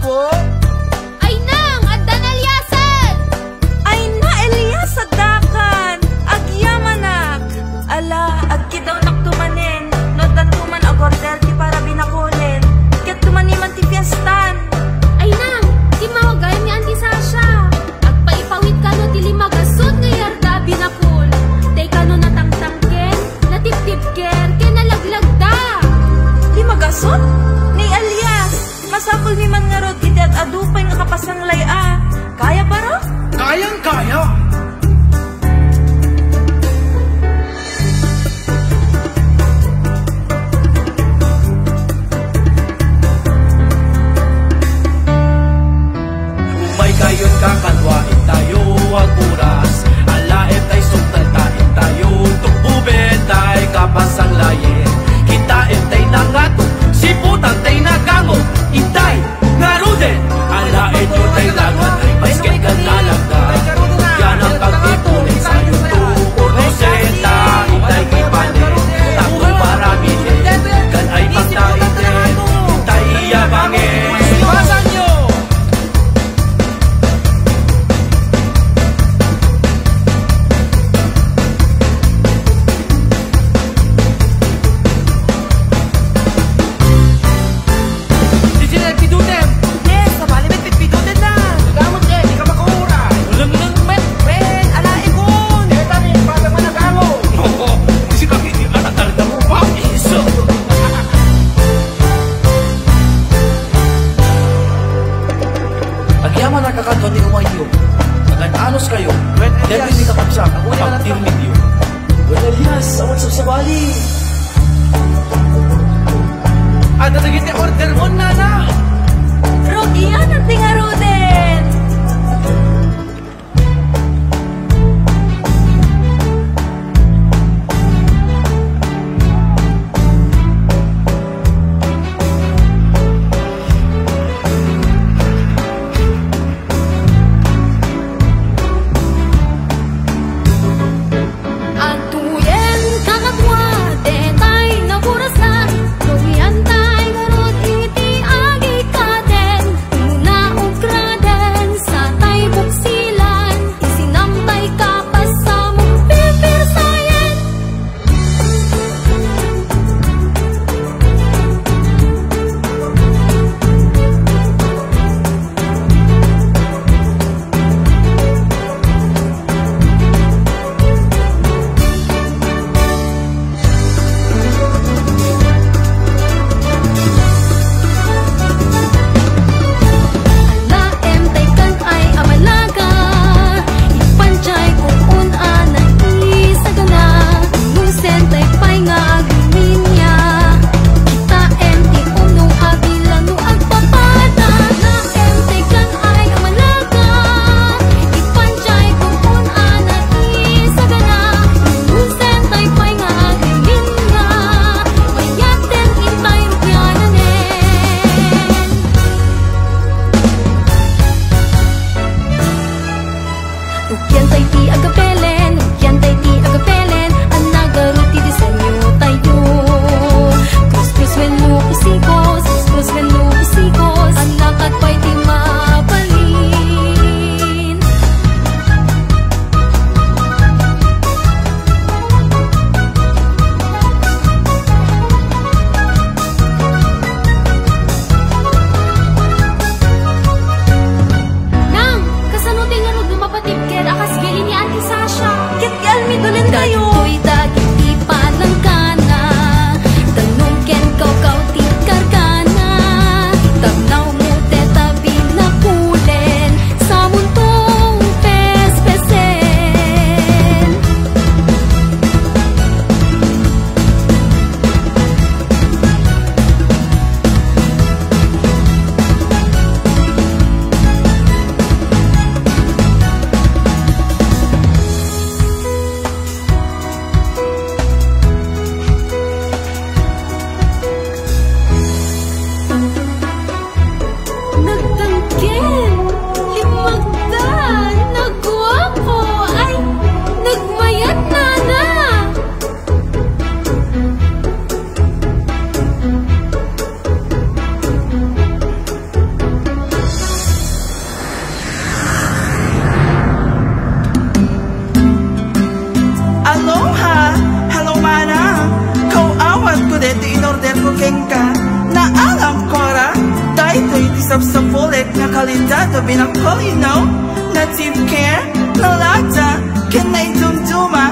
po? Ay nang, addan Elyasan! Ay na, Elias, sadakan! Agyamanak! Ala, agki daw naktumanin. Nodan tuman agordel ti para binakunin. Ket tumaniman ti fiestan. Ay nang, di mawagay ni Auntie Sasha. Agpaipawit ka no ti limagasod nga yarda binakul. Day ka no natangtangken, natip-tipker, ken nalaglagda. Di magasot? Ni Elias, masapul ni man nga rod iti at adupay nga kapasanglay a. Kaya ba ro? Kayang-kaya. Umay kayon kakalwain tayo ang oras. Alaet ay sumtaltain tayo. Tukubet ay kapasanglayin. Kitain tay nangato, siputan tay nagango. Itay, naruden. Alaet nyo tay lagat ay basket ka nalagda. Yan ang pagtipunin sa'yo to. Uroseta, itay kipanin. Tako'y paraminin. Kan ay pagtaitin. Itay iyabangin. Iwasan nyo! Nakakato ni umayo. Nagananos kayo. Dahil hindi ka kapsak. Pag-tirmid yun. Well, Elias, awan sa sabali. Ano naging order mo, nana? Rogi yan ang tingaruden. Atuyen kakatwa, detay na burasan. Tuwian tay narod iti agi kaden. Muna ukraden sa tay buksilan. Isinampay kapas sa mong pipirsayan. Laem tay kan ay amalaga. Ipanchay kung unanan isagana. Lusen tay pay nga agilinya. Kitaen ti uno agilano agpapada. Laem tay kan ay amalaga. Ipanchay kung unanan isagana. Lusen tay pay nga agilinya. Mayaten intay rupyanan. Ukyan tay ti agapelen, ukyan tay ti agapelen. Ang nagarot ti disenyo tayo. Krus-krus wenno isikos, krus-krus wenno isikos. Ang lakat pa'y di mabalin. Nang, kasano ti nga rod lumapatipker akas gili ni Auntie Sasha. Kit almi dulen tayo. Dagitoy dagit ti palangkana. Tanong ken kaw ti karkana. Tagnaw mo te tabi na kulen. Sa muntong pespesen. Nagtangken, limagdan, nagwapo, ay nagmayat na na. ito itisap-sapulit na kalidad na binako, you know? Native care, na lata, can na itong duma.